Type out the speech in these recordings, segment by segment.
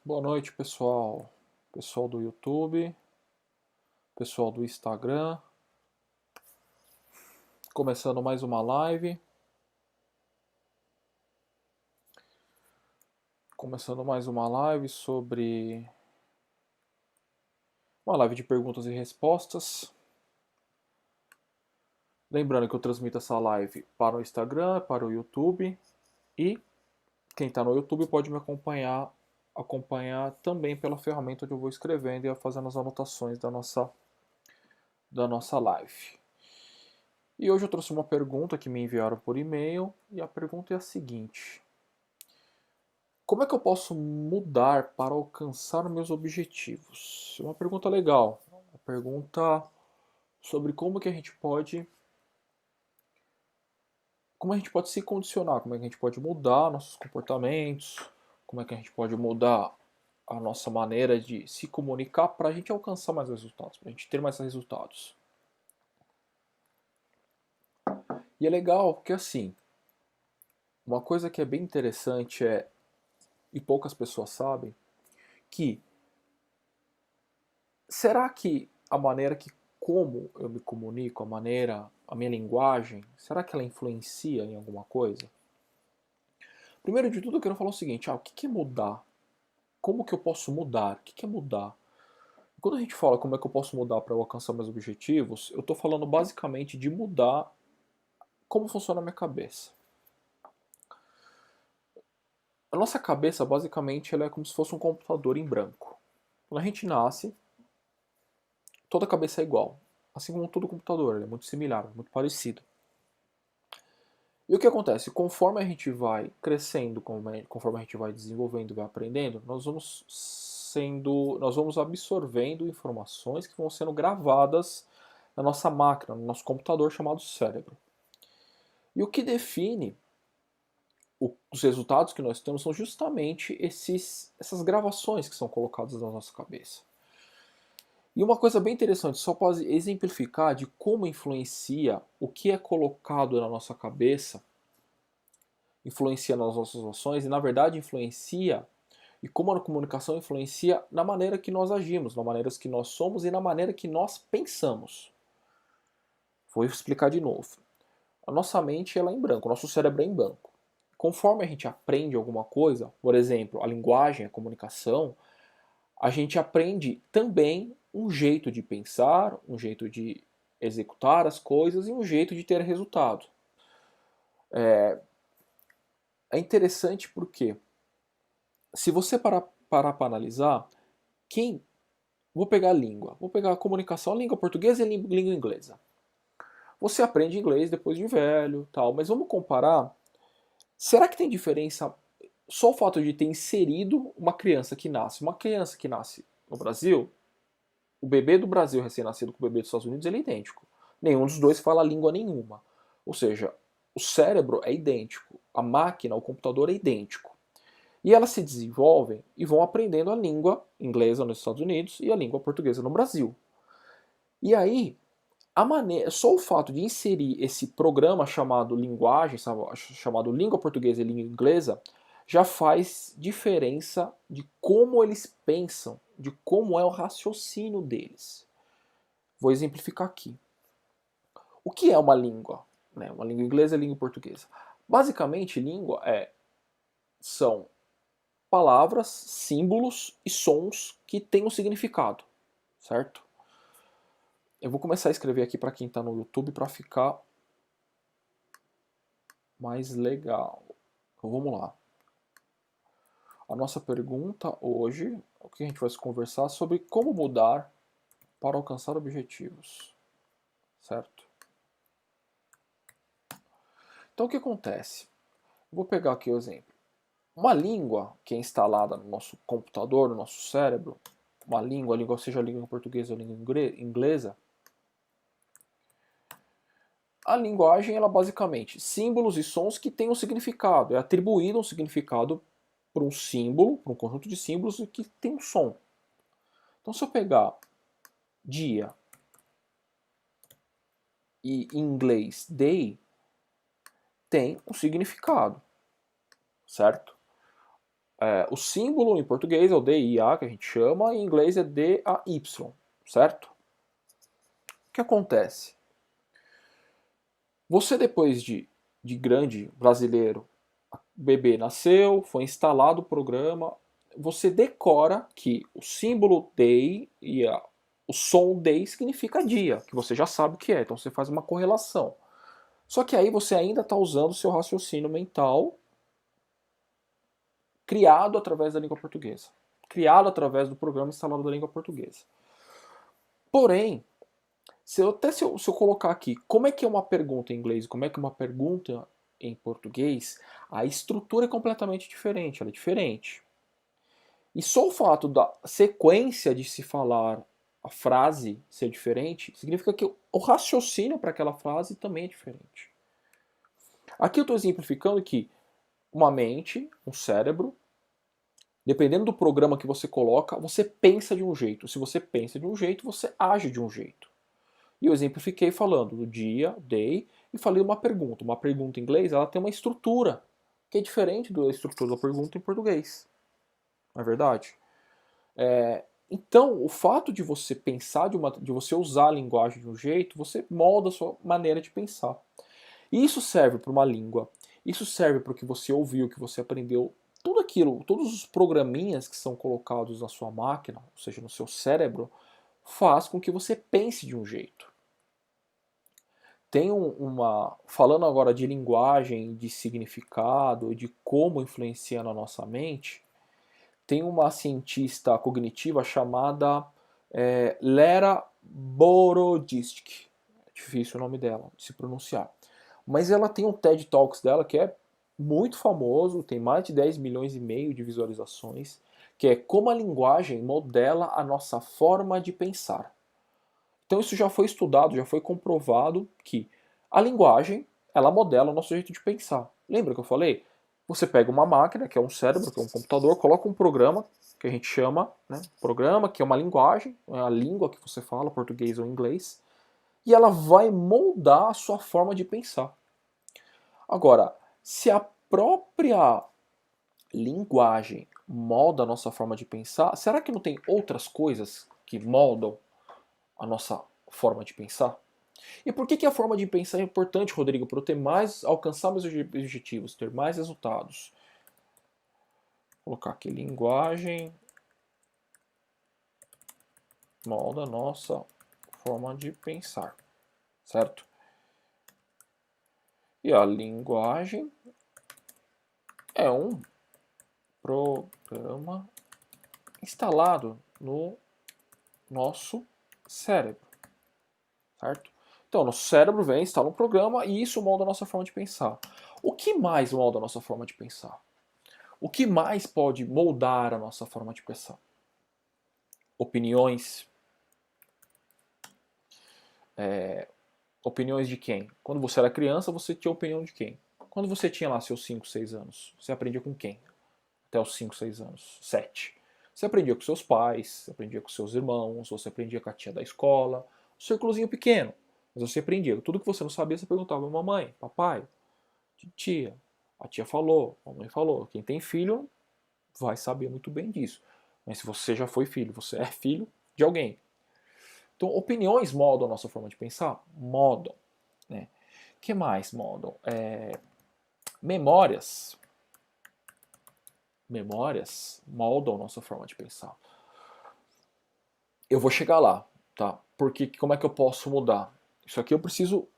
Boa noite, pessoal. Pessoal do YouTube, pessoal do Instagram. Começando mais uma live. Começando mais uma live sobre uma live de perguntas e respostas. Lembrando que eu transmito essa live para o Instagram, para o YouTube e quem está no YouTube pode me acompanhar também pela ferramenta onde eu vou escrevendo e fazendo as anotações da nossa live. E hoje eu trouxe uma pergunta que me enviaram por e-mail e a pergunta é a seguinte: como é que eu posso mudar para alcançar meus objetivos? É uma pergunta legal, uma pergunta sobre como a gente pode se condicionar, como é que a gente pode mudar nossos comportamentos, como é que a gente pode mudar a nossa maneira de se comunicar para a gente alcançar mais resultados, para a gente ter mais resultados. E é legal porque assim, uma coisa que é bem interessante e poucas pessoas sabem, que será que a maneira que como eu me comunico, a minha linguagem, será que ela influencia em alguma coisa? Primeiro de tudo, eu quero falar o seguinte: o que é mudar? Como que eu posso mudar? O que é mudar? Quando a gente fala como é que eu posso mudar para eu alcançar meus objetivos, eu estou falando basicamente de mudar como funciona a minha cabeça. A nossa cabeça, basicamente, ela é como se fosse um computador em branco. Quando a gente nasce, toda a cabeça é igual. Assim como todo computador, ele é muito similar, muito parecido. E o que acontece? Conforme a gente vai crescendo, conforme a gente vai desenvolvendo, vai aprendendo, nós vamos absorvendo informações que vão sendo gravadas na nossa máquina, no nosso computador chamado cérebro. E o que define os resultados que nós temos são justamente essas gravações que são colocadas na nossa cabeça. E uma coisa bem interessante, só para exemplificar de como influencia o que é colocado na nossa cabeça, influencia nas nossas ações e na verdade influencia e como a comunicação influencia na maneira que nós agimos, na maneira que nós somos e na maneira que nós pensamos. Vou explicar de novo. A nossa mente ela é em branco, o nosso cérebro é em branco. Conforme a gente aprende alguma coisa, por exemplo, a linguagem, a comunicação, a gente aprende também um jeito de pensar, um jeito de executar as coisas e um jeito de ter resultado. É interessante porque, se você parar para analisar, quem. Vou pegar a língua, vou pegar a comunicação, a língua portuguesa e a língua inglesa. Você aprende inglês depois de velho, tal, mas vamos comparar. Será que tem diferença só o fato de ter inserido uma criança que nasce? Uma criança que nasce no Brasil, o bebê do Brasil recém-nascido com o bebê dos Estados Unidos, ele é idêntico. Nenhum dos dois fala língua nenhuma. Ou seja, o cérebro é idêntico, a máquina, o computador é idêntico. E elas se desenvolvem e vão aprendendo a língua inglesa nos Estados Unidos e a língua portuguesa no Brasil. E aí, só o fato de inserir esse programa chamado linguagem, chamado língua portuguesa e língua inglesa, já faz diferença de como eles pensam, de como é o raciocínio deles. Vou exemplificar aqui. O que é uma língua? Uma língua inglesa e língua portuguesa. Basicamente, língua são palavras, símbolos e sons que têm um significado, certo? Eu vou começar a escrever aqui para quem está no YouTube para ficar mais legal. Então vamos lá. A nossa pergunta hoje, o que a gente vai conversar sobre como mudar para alcançar objetivos, certo? Então o que acontece? Vou pegar aqui o exemplo. Uma língua que é instalada no nosso computador, no nosso cérebro, uma língua seja a língua portuguesa ou a língua inglesa, a linguagem ela basicamente símbolos e sons que têm um significado, é atribuído um significado para um símbolo, para um conjunto de símbolos que tem um som. Então se eu pegar dia e em inglês day, tem um significado, certo? O símbolo em português é o D-I-A, que a gente chama, e em inglês é D-A-Y, certo? O que acontece? Você, depois de grande brasileiro, o bebê nasceu, foi instalado o programa, você decora que o símbolo day e o som day significa dia, que você já sabe o que é, então você faz uma correlação. Só que aí você ainda está usando o seu raciocínio mental criado através da língua portuguesa. Criado através do programa instalado da língua portuguesa. Porém, se eu colocar aqui como é que é uma pergunta em inglês e como é que é uma pergunta em português, a estrutura é completamente diferente, ela é diferente. E só o fato da sequência de se falar a frase ser diferente, significa que o raciocínio para aquela frase também é diferente. Aqui eu estou exemplificando que uma mente, um cérebro, dependendo do programa que você coloca, você pensa de um jeito. Se você pensa de um jeito, você age de um jeito. E eu exemplifiquei falando do dia, day, e falei uma pergunta. Uma pergunta em inglês, ela tem uma estrutura que é diferente da estrutura da pergunta em português. Não é verdade? Então, o fato de você pensar, de você usar a linguagem de um jeito, você molda a sua maneira de pensar. E isso serve para uma língua, isso serve para o que você ouviu, o que você aprendeu, tudo aquilo, todos os programinhas que são colocados na sua máquina, ou seja, no seu cérebro, faz com que você pense de um jeito. Tem falando agora de linguagem, de significado, de como influencia na nossa mente, tem uma cientista cognitiva chamada Lera Boroditsky. É difícil o nome dela de se pronunciar. Mas ela tem um TED Talks dela que é muito famoso, tem mais de 10 milhões e meio de visualizações, que é como a linguagem modela a nossa forma de pensar. Então isso já foi estudado, já foi comprovado que a linguagem, ela modela o nosso jeito de pensar. Lembra que eu falei? Você pega uma máquina, que é um cérebro, que é um computador, coloca um programa, que a gente chama, né, programa, que é uma linguagem, é a língua que você fala, português ou inglês, e ela vai moldar a sua forma de pensar. Agora, se a própria linguagem molda a nossa forma de pensar, será que não tem outras coisas que moldam a nossa forma de pensar? E por que a forma de pensar é importante, Rodrigo? Para eu ter mais, alcançar meus objetivos, ter mais resultados. Vou colocar aqui linguagem molda a nossa forma de pensar, certo? E a linguagem é um programa instalado no nosso cérebro, certo? Então, nosso cérebro vem, instala um programa e isso molda a nossa forma de pensar. O que mais molda a nossa forma de pensar? O que mais pode moldar a nossa forma de pensar? Opiniões. Opiniões de quem? Quando você era criança, você tinha opinião de quem? Quando você tinha lá seus 5, 6 anos, você aprendia com quem? Até os 5, 6 anos, 7. Você aprendia com seus pais, você aprendia com seus irmãos, você aprendia com a tia da escola, um círculozinho pequeno. Mas você aprendia. Tudo que você não sabia, você perguntava: mamãe, papai, tia. A tia falou, a mãe falou. Quem tem filho vai saber muito bem disso. Mas se você já foi filho, você é filho de alguém. Então, opiniões moldam a nossa forma de pensar? Moldam. Né? O que mais moldam? Memórias. Memórias moldam a nossa forma de pensar. Eu vou chegar lá, tá? Porque como é que eu posso mudar? Isso aqui eu preciso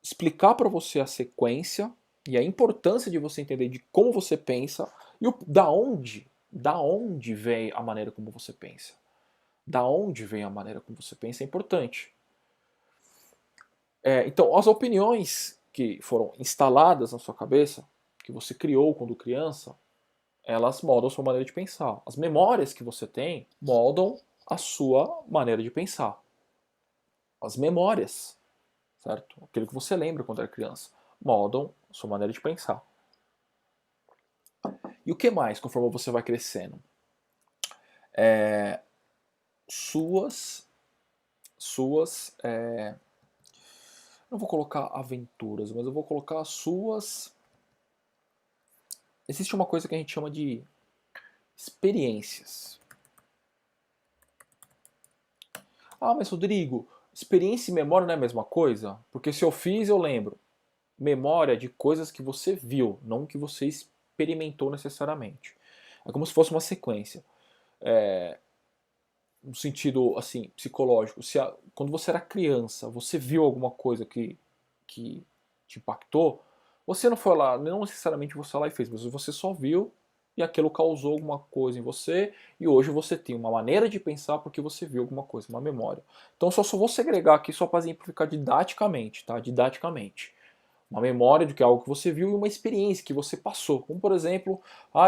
explicar para você a sequência e a importância de você entender de como você pensa e da onde vem a maneira como você pensa. Da onde vem a maneira como você pensa é importante. Então, as opiniões que foram instaladas na sua cabeça, que você criou quando criança, elas moldam a sua maneira de pensar. As memórias que você tem moldam a sua maneira de pensar. As memórias, certo? Aquilo que você lembra quando era criança, moldam a sua maneira de pensar. E o que mais, conforme você vai crescendo? Não vou colocar aventuras, mas eu vou colocar suas. Existe uma coisa que a gente chama de Experiências. Ah, mas Rodrigo, experiência e memória não é a mesma coisa? Porque se eu fiz, eu lembro. Memória de coisas que você viu, não que você experimentou necessariamente. É como se fosse uma sequência. No sentido assim psicológico. Quando você era criança, você viu alguma coisa que te impactou, você não foi lá, não necessariamente você foi lá e fez, mas você só viu e aquilo causou alguma coisa em você e hoje você tem uma maneira de pensar porque você viu alguma coisa, uma memória. Então só vou segregar aqui só para exemplificar didaticamente, tá? Didaticamente. Uma memória de que é algo que você viu e uma experiência que você passou. Como por exemplo,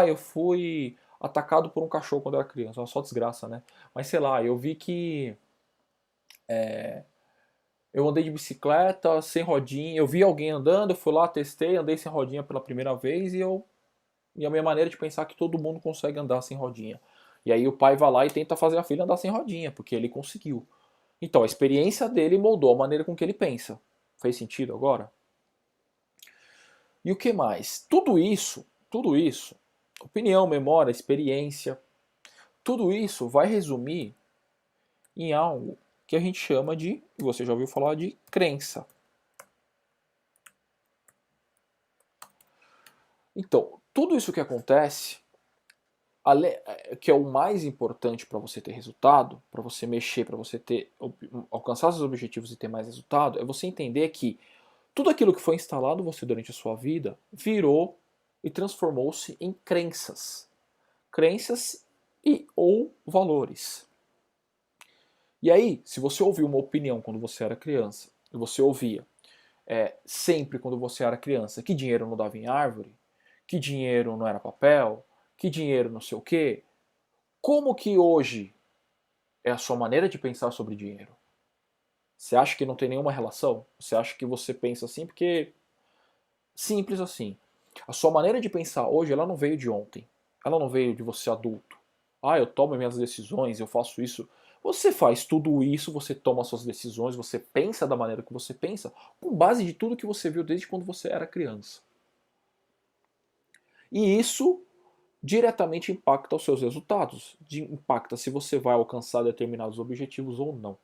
eu fui atacado por um cachorro quando eu era criança. Só desgraça, né? Mas sei lá, eu vi que eu andei de bicicleta sem rodinha. Eu vi alguém andando, eu fui lá, testei, andei sem rodinha pela primeira vez e a minha maneira de pensar é que todo mundo consegue andar sem rodinha. E aí o pai vai lá e tenta fazer a filha andar sem rodinha, porque ele conseguiu. Então a experiência dele moldou a maneira com que ele pensa. Fez sentido agora? E o que mais? Tudo isso, opinião, memória, experiência, tudo isso vai resumir em algo que a gente chama de, você já ouviu falar de crença. Então, tudo isso que acontece, que é o mais importante para você ter resultado, para você mexer, para você alcançar seus objetivos e ter mais resultado, é você entender que tudo aquilo que foi instalado em você durante a sua vida virou e transformou-se em crenças. Crenças e ou valores. E aí, se você ouviu uma opinião quando você era criança, e você ouvia sempre quando você era criança que dinheiro não dava em árvore, que dinheiro não era papel, que dinheiro não sei o quê, como que hoje é a sua maneira de pensar sobre dinheiro? Você acha que não tem nenhuma relação? Você acha que você pensa assim porque simples assim. A sua maneira de pensar hoje, ela não veio de ontem. Ela não veio de você adulto. Eu tomo minhas decisões, eu faço isso. Você faz tudo isso, você toma suas decisões, você pensa da maneira que você pensa, com base de tudo que você viu desde quando você era criança. E isso diretamente impacta os seus resultados, impacta se você vai alcançar determinados objetivos ou não.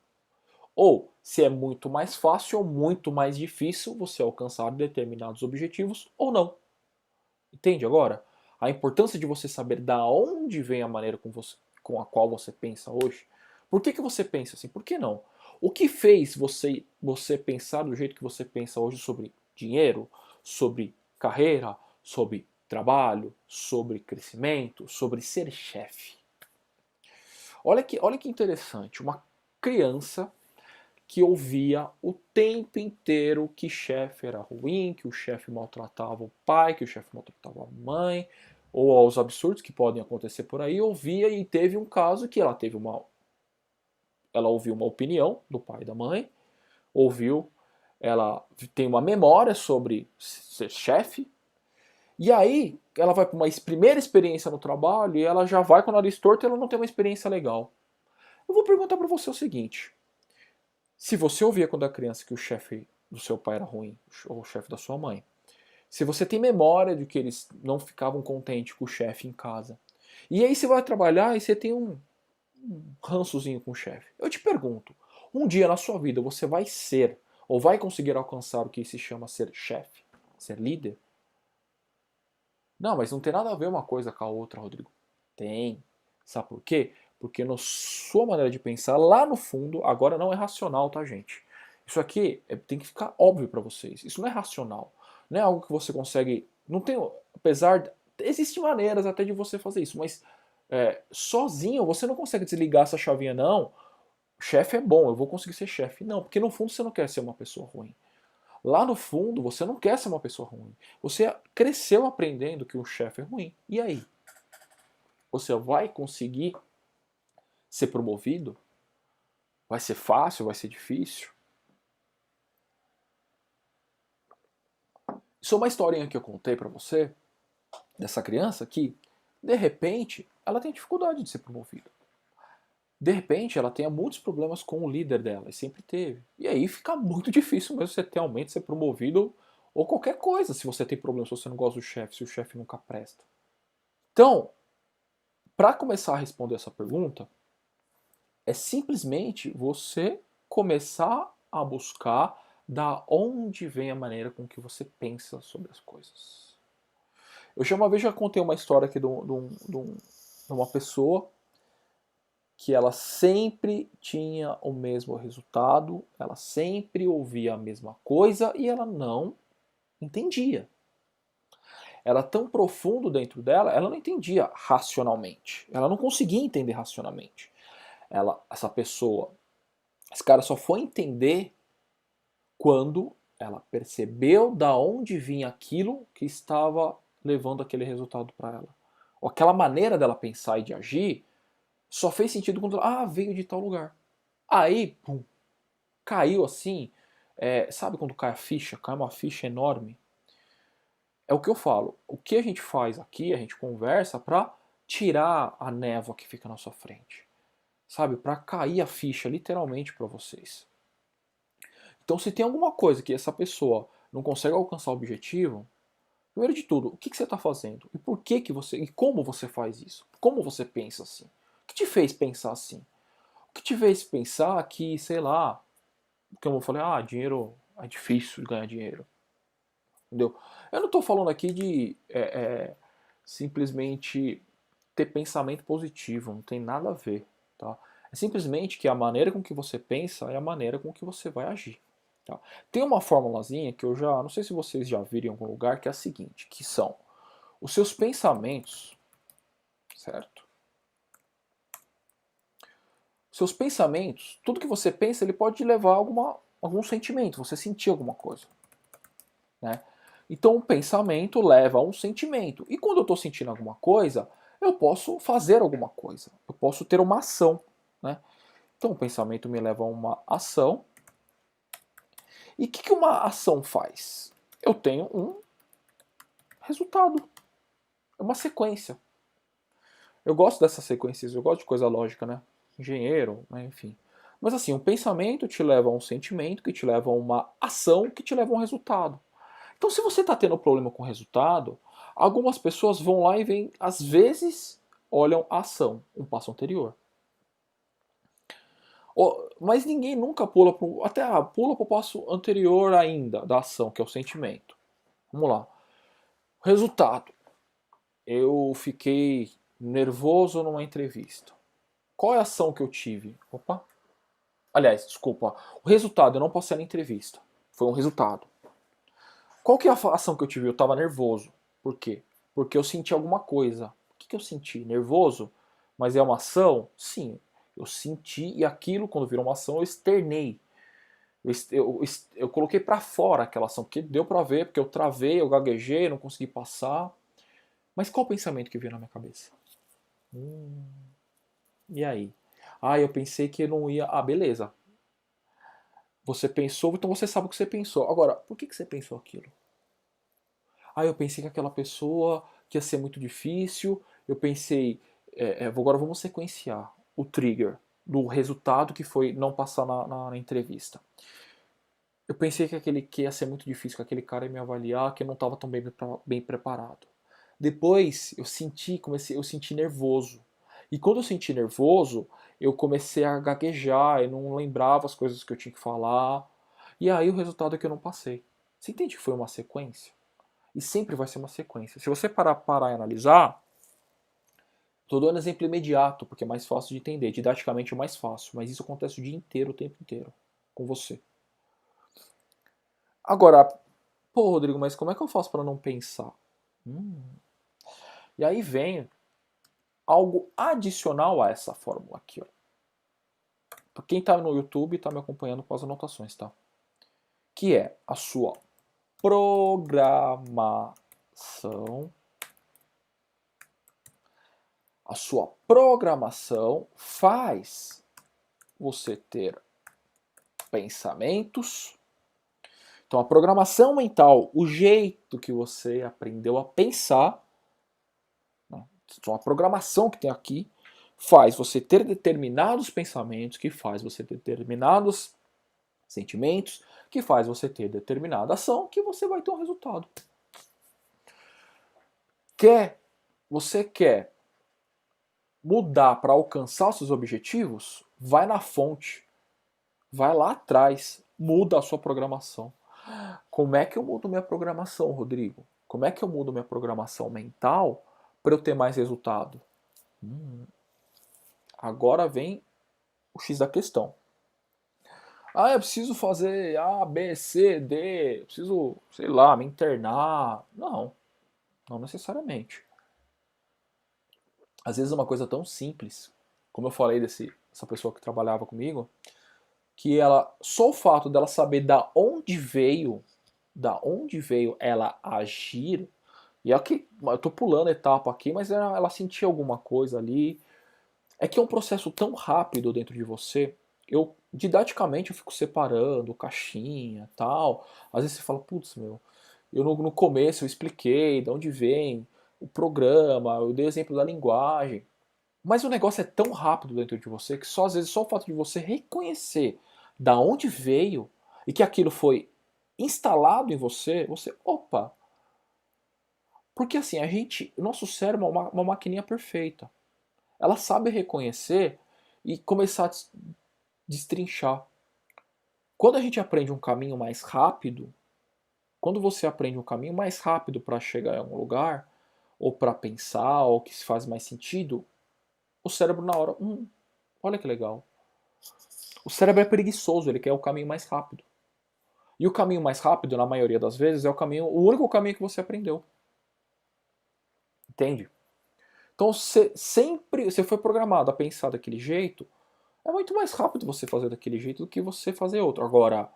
Ou se é muito mais fácil ou muito mais difícil você alcançar determinados objetivos ou não. Entende agora? A importância de você saber da onde vem a maneira com a qual você pensa hoje. Por que você pensa assim? Por que não? O que fez você pensar do jeito que você pensa hoje sobre dinheiro, sobre carreira, sobre trabalho, sobre crescimento, sobre ser chefe? Olha que interessante. Uma criança que ouvia o tempo inteiro que chefe era ruim, que o chefe maltratava o pai, que o chefe maltratava a mãe, ou aos absurdos que podem acontecer por aí, ouvia e teve um caso que ela ouviu uma opinião do pai e da mãe, ela tem uma memória sobre ser chefe, e aí ela vai para uma primeira experiência no trabalho e ela já vai com o nariz torto e ela não tem uma experiência legal. Eu vou perguntar para você o seguinte: se você ouvia quando era criança que o chefe do seu pai era ruim, ou o chefe da sua mãe, se você tem memória de que eles não ficavam contentes com o chefe em casa, e aí você vai trabalhar e você tem um rançozinho com o chefe. Eu te pergunto, um dia na sua vida você vai ser, ou vai conseguir alcançar o que se chama ser chefe, ser líder? Não, mas não tem nada a ver uma coisa com a outra, Rodrigo. Tem. Sabe por quê? Porque na sua maneira de pensar, lá no fundo, agora não é racional, tá, gente? Isso aqui tem que ficar óbvio para vocês. Isso não é racional. Não é algo que você consegue. Não tem. Apesar. Existem maneiras até de você fazer isso, mas sozinho você não consegue desligar essa chavinha, não. O chefe é bom, eu vou conseguir ser chefe. Não, porque no fundo você não quer ser uma pessoa ruim. Lá no fundo, você não quer ser uma pessoa ruim. Você cresceu aprendendo que o chefe é ruim. E aí? Você vai conseguir ser promovido? Vai ser fácil? Vai ser difícil? Isso é uma historinha que eu contei para você, dessa criança que, de repente, ela tem dificuldade de ser promovida. De repente, ela tenha muitos problemas com o líder dela, e sempre teve. E aí fica muito difícil mesmo você ter aumento, ser promovido, ou qualquer coisa, se você tem problema, se você não gosta do chefe, se o chefe nunca presta. Então, Para começar a responder essa pergunta, é simplesmente você começar a buscar da onde vem a maneira com que você pensa sobre as coisas. Eu já uma vez já contei uma história aqui de uma pessoa que ela sempre tinha o mesmo resultado, ela sempre ouvia a mesma coisa e ela não entendia. Era tão profundo dentro dela, ela não entendia racionalmente. Ela não conseguia entender racionalmente. Essa pessoa, esse cara só foi entender quando ela percebeu da onde vinha aquilo que estava levando aquele resultado para ela. Ou aquela maneira dela pensar e de agir só fez sentido quando ela veio de tal lugar. Aí, pum, caiu assim. Sabe quando cai a ficha? Cai uma ficha enorme. É o que eu falo. O que a gente faz aqui, a gente conversa para tirar a névoa que fica na sua frente. Sabe? Para cair a ficha literalmente para vocês. Então, se tem alguma coisa que essa pessoa não consegue alcançar o objetivo, primeiro de tudo, o que você está fazendo? E por que você. E como você faz isso? Como você pensa assim? O que te fez pensar assim? O que te fez pensar que, sei lá, como eu falei, dinheiro é difícil de ganhar dinheiro. Entendeu? Eu não estou falando aqui de simplesmente ter pensamento positivo, não tem nada a ver. Tá? É simplesmente que a maneira com que você pensa é a maneira com que você vai agir. Tá? Tem uma formulazinha que eu já, não sei se vocês já viram em algum lugar, que é a seguinte, que são os seus pensamentos, certo? Seus pensamentos, tudo que você pensa, ele pode levar a algum sentimento, você sentir alguma coisa. Né? Então o pensamento leva a um sentimento. E quando eu estou sentindo alguma coisa, eu posso fazer alguma coisa. Eu posso ter uma ação. Né? Então o pensamento me leva a uma ação. E o que uma ação faz? Eu tenho um resultado. É uma sequência. Eu gosto dessas sequências, eu gosto de coisa lógica, né? Engenheiro, né? Enfim. Mas assim, um pensamento te leva a um sentimento, que te leva a uma ação, que te leva a um resultado. Então, se você está tendo problema com o resultado, algumas pessoas vão lá e vêm, às vezes, olham a ação, um passo anterior. Mas ninguém nunca pula pula para o passo anterior ainda da ação, que é o sentimento. Vamos lá. Resultado. Eu fiquei nervoso numa entrevista. Qual é a ação que eu tive? Opa. Aliás, desculpa. O resultado, eu não passei na entrevista. Foi um resultado. Qual que é a ação que eu tive? Eu estava nervoso. Por quê? Porque eu senti alguma coisa. O que eu senti? Nervoso? Mas é uma ação? Sim. Eu senti e aquilo, quando virou uma ação, eu externei. Eu coloquei para fora aquela ação, porque deu para ver, porque eu travei, eu gaguejei, não consegui passar. Mas qual o pensamento que veio na minha cabeça? E aí? Eu pensei que eu não ia. Beleza. Você pensou, então você sabe o que você pensou. Agora, por que você pensou aquilo? Eu pensei que aquela pessoa que ia ser muito difícil. Eu pensei, agora vamos sequenciar o trigger do resultado que foi não passar na entrevista. Eu pensei que ia ser muito difícil, que aquele cara ia me avaliar, que eu não estava tão bem preparado. Depois eu senti nervoso. E quando eu senti nervoso, eu comecei a gaguejar, eu não lembrava as coisas que eu tinha que falar. E aí o resultado é que eu não passei. Você entende que foi uma sequência? E sempre vai ser uma sequência. Se você parar e analisar, estou dando exemplo imediato, porque é mais fácil de entender. Didaticamente é mais fácil, mas isso acontece o dia inteiro, o tempo inteiro, com você. Agora, Rodrigo, mas como é que eu faço para não pensar? E aí vem algo adicional a essa fórmula aqui. Ó. Para quem está no YouTube está me acompanhando com as anotações, tá? Que é a sua programação. A sua programação faz você ter pensamentos. Então, a programação mental, o jeito que você aprendeu a pensar, né? Então, a programação que tem aqui faz você ter determinados pensamentos, que faz você ter determinados sentimentos, que faz você ter determinada ação, que você vai ter um resultado. Você quer mudar para alcançar os seus objetivos, vai na fonte, vai lá atrás, muda a sua programação. Como é que eu mudo minha programação, Rodrigo? Como é que eu mudo minha programação mental para eu ter mais resultado? Agora vem o X da questão. Ah, eu preciso fazer A, B, C, D, eu preciso, sei lá, me internar. Não, não necessariamente. Às vezes é uma coisa tão simples, como eu falei dessa pessoa que trabalhava comigo, que ela, só o fato dela saber da onde veio ela agir, e aqui, eu tô pulando etapa aqui, mas ela sentia alguma coisa ali. É que é um processo tão rápido dentro de você. Didaticamente, eu fico separando, caixinha, tal. Às vezes você fala, putz, meu, eu no começo eu expliquei de onde vem o programa, eu dei exemplo da linguagem. Mas o negócio é tão rápido dentro de você que só às vezes só o fato de você reconhecer da onde veio e que aquilo foi instalado em você, você, opa. Porque assim, o nosso cérebro é uma maquininha perfeita. Ela sabe reconhecer e começar a destrinchar. Quando a gente aprende um caminho mais rápido, quando você aprende um caminho mais rápido para chegar em algum lugar, ou para pensar, ou que se faz mais sentido, o cérebro na hora, olha que legal. O cérebro é preguiçoso, ele quer o caminho mais rápido. E o caminho mais rápido, na maioria das vezes, é o único caminho que você aprendeu. Entende? Então você foi programado a pensar daquele jeito, é muito mais rápido você fazer daquele jeito do que você fazer outro. Agora,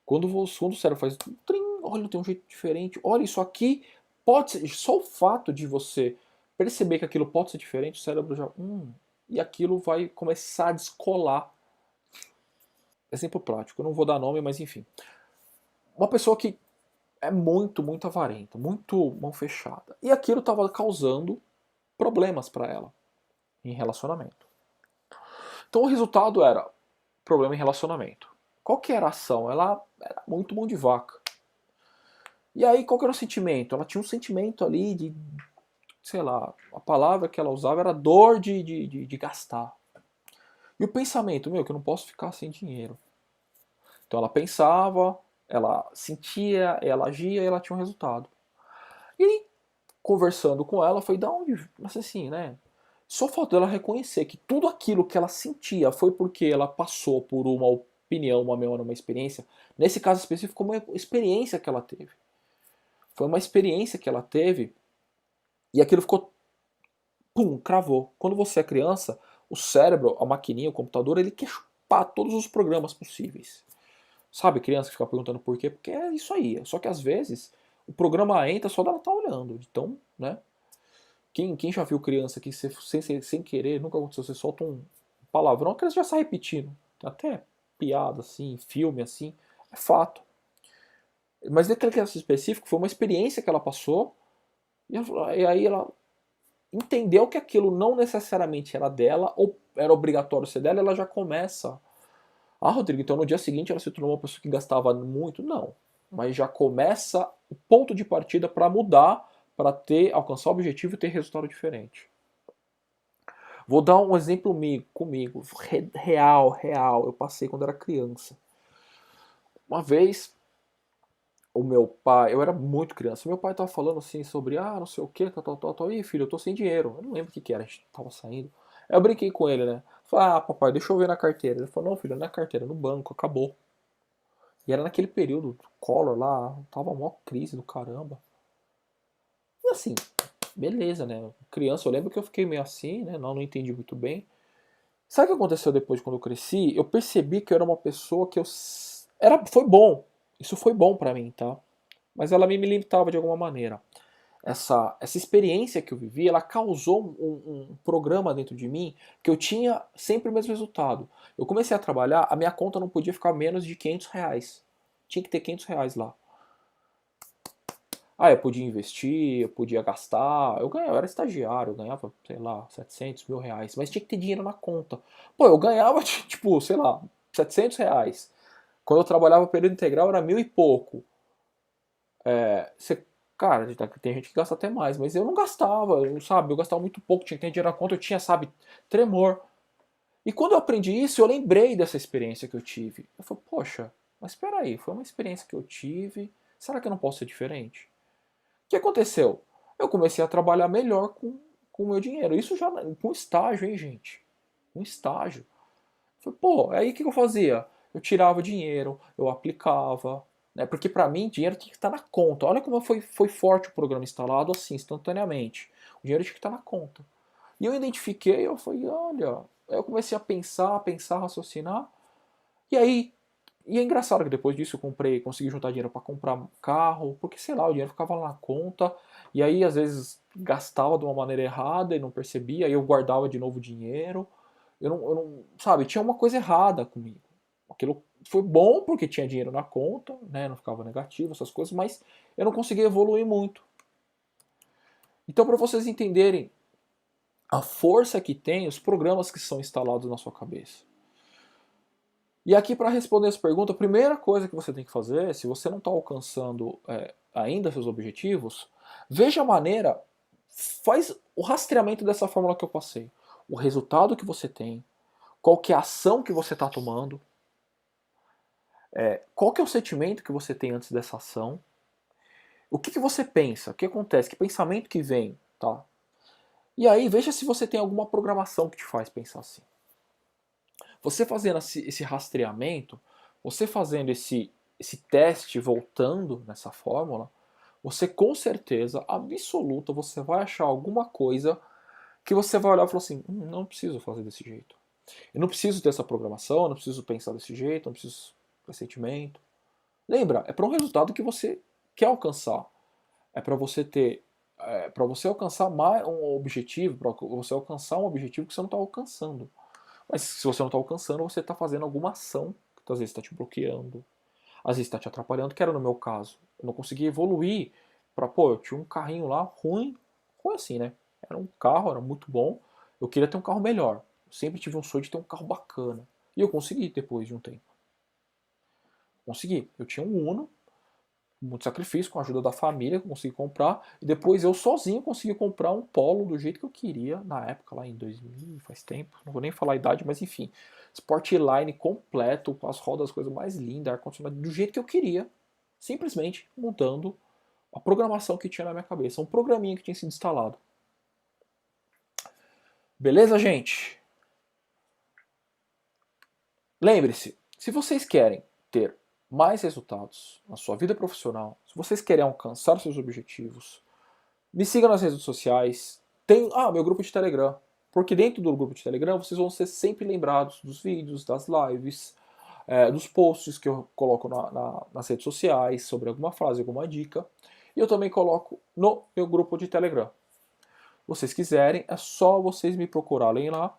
quando o cérebro faz trim, olha, tem um jeito diferente, olha, isso aqui pode ser. Só o fato de você perceber que aquilo pode ser diferente, o cérebro já. E aquilo vai começar a descolar. Exemplo prático, eu não vou dar nome, mas enfim. Uma pessoa que é muito, muito avarenta, muito mão fechada. E aquilo estava causando problemas para ela em relacionamento. Então o resultado era problema em relacionamento. Qual que era a ação? Ela era muito mão de vaca. E aí, qual que era o sentimento? Ela tinha um sentimento ali de, sei lá, a palavra que ela usava era dor de gastar. E o pensamento, meu, que eu não posso ficar sem dinheiro. Então ela pensava, ela sentia, ela agia e ela tinha um resultado. E aí, conversando com ela, foi da onde, mas assim, né? Só falta ela reconhecer que tudo aquilo que ela sentia foi porque ela passou por uma opinião, uma memória, uma experiência. Nesse caso específico, uma experiência que ela teve. Foi uma experiência que ela teve e aquilo ficou, pum, cravou. Quando você é criança, o cérebro, a maquininha, o computador, ele quer chupar todos os programas possíveis. Sabe, criança que fica perguntando por quê? Porque é isso aí. Só que às vezes o programa entra só dela estar olhando. Então, né? Quem já viu criança que sem querer, nunca aconteceu, você solta um palavrão, a criança já sai repetindo. Até piada assim, filme assim, é fato. Mas naquele caso específico foi uma experiência que ela passou e aí ela entendeu que aquilo não necessariamente era dela ou era obrigatório ser dela, ela já começa. Ah, Rodrigo, então no dia seguinte ela se tornou uma pessoa que gastava muito? Não. Mas já começa o ponto de partida para mudar, para alcançar o objetivo e ter resultado diferente. Vou dar um exemplo comigo, real, eu passei quando era criança. Uma vez, o meu pai, eu era muito criança, meu pai tava falando assim sobre, não sei o que, tal, ih filho, eu tô sem dinheiro, eu não lembro o que era, a gente tava saindo. Aí eu brinquei com ele, né, falei, papai, deixa eu ver na carteira. Ele falou, não filho, não é carteira, é no banco, acabou. E era naquele período, Collor lá, tava uma crise do caramba. E assim, beleza, né, criança, eu lembro que eu fiquei meio assim, né, não entendi muito bem. Sabe o que aconteceu depois quando eu cresci? Eu percebi que eu era uma pessoa que foi bom. Isso foi bom pra mim, tá? Mas ela me limitava de alguma maneira. Essa experiência que eu vivi, ela causou um programa dentro de mim que eu tinha sempre o mesmo resultado. Eu comecei a trabalhar, a minha conta não podia ficar menos de R$ 500. Tinha que ter R$ 500 lá. Eu podia investir, eu podia gastar. Eu era estagiário, eu ganhava, sei lá, R$ 700 mil, mas tinha que ter dinheiro na conta. Pô, eu ganhava, tipo, sei lá, R$ 700. Quando eu trabalhava período integral era mil e pouco. Você Cara, tem gente que gasta até mais, mas eu não gastava, sabe? Eu gastava muito pouco, tinha que ter dinheiro na conta, eu tinha, sabe, tremor. E quando eu aprendi isso, eu lembrei dessa experiência que eu tive. Eu falei, poxa, mas espera aí, foi uma experiência que eu tive, será que eu não posso ser diferente? O que aconteceu? Eu comecei a trabalhar melhor com o meu dinheiro. Isso já com estágio, hein, gente? Um estágio. Eu falei, pô, aí o que eu fazia? Eu tirava dinheiro, eu aplicava, né? Porque para mim dinheiro tinha que estar na conta. Olha como foi forte o programa instalado assim, instantaneamente. O dinheiro tinha que estar na conta. E eu identifiquei, eu falei, olha, aí eu comecei a pensar, raciocinar. E aí, e é engraçado que depois disso eu consegui juntar dinheiro para comprar um carro, porque sei lá, o dinheiro ficava lá na conta, e aí às vezes gastava de uma maneira errada e não percebia, aí eu guardava de novo o dinheiro. Sabe, tinha uma coisa errada comigo. Aquilo foi bom porque tinha dinheiro na conta, né, não ficava negativo, essas coisas, mas eu não conseguia evoluir muito. Então, para vocês entenderem a força que tem os programas que são instalados na sua cabeça. E aqui, para responder essa pergunta, a primeira coisa que você tem que fazer, se você não está alcançando ainda seus objetivos, veja a maneira, faz o rastreamento dessa fórmula que eu passei. O resultado que você tem, qual que é a ação que você está tomando, qual que é o sentimento que você tem antes dessa ação, o que você pensa, o que acontece, que pensamento que vem, tá? E aí, veja se você tem alguma programação que te faz pensar assim. Você fazendo esse rastreamento, você fazendo esse teste voltando nessa fórmula, você com certeza absoluta você vai achar alguma coisa que você vai olhar e falar assim, não preciso fazer desse jeito. Eu não preciso ter essa programação, eu não preciso pensar desse jeito, eu não preciso ter sentimento. Lembra, é para um resultado que você quer alcançar. É para você ter, para você alcançar mais um objetivo, para você alcançar um objetivo que você não está alcançando. Mas se você não está alcançando, você está fazendo alguma ação que às vezes está te bloqueando, às vezes está te atrapalhando, que era no meu caso. Eu não conseguia evoluir para, pô, eu tinha um carrinho lá ruim assim, né? Era um carro, era muito bom. Eu queria ter um carro melhor. Eu sempre tive um sonho de ter um carro bacana. E eu consegui depois de um tempo. Consegui. Eu tinha um Uno, muito sacrifício, com a ajuda da família, que eu consegui comprar. E depois eu sozinho consegui comprar um Polo do jeito que eu queria, na época, lá em 2000, faz tempo. Não vou nem falar a idade, mas enfim. Sportline completo, com as rodas, as coisas mais lindas, ar-condicionado, do jeito que eu queria. Simplesmente mudando a programação que tinha na minha cabeça. Um programinha que tinha sido instalado. Beleza, gente? Lembre-se, se vocês querem ter mais resultados na sua vida profissional, se vocês querem alcançar seus objetivos, me siga nas redes sociais. Tem meu grupo de Telegram. Porque dentro do grupo de Telegram vocês vão ser sempre lembrados dos vídeos, das lives, dos posts que eu coloco nas redes sociais sobre alguma frase, alguma dica. E eu também coloco no meu grupo de Telegram. Se vocês quiserem, é só vocês me procurarem lá.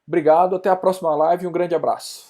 Obrigado, até a próxima live e um grande abraço.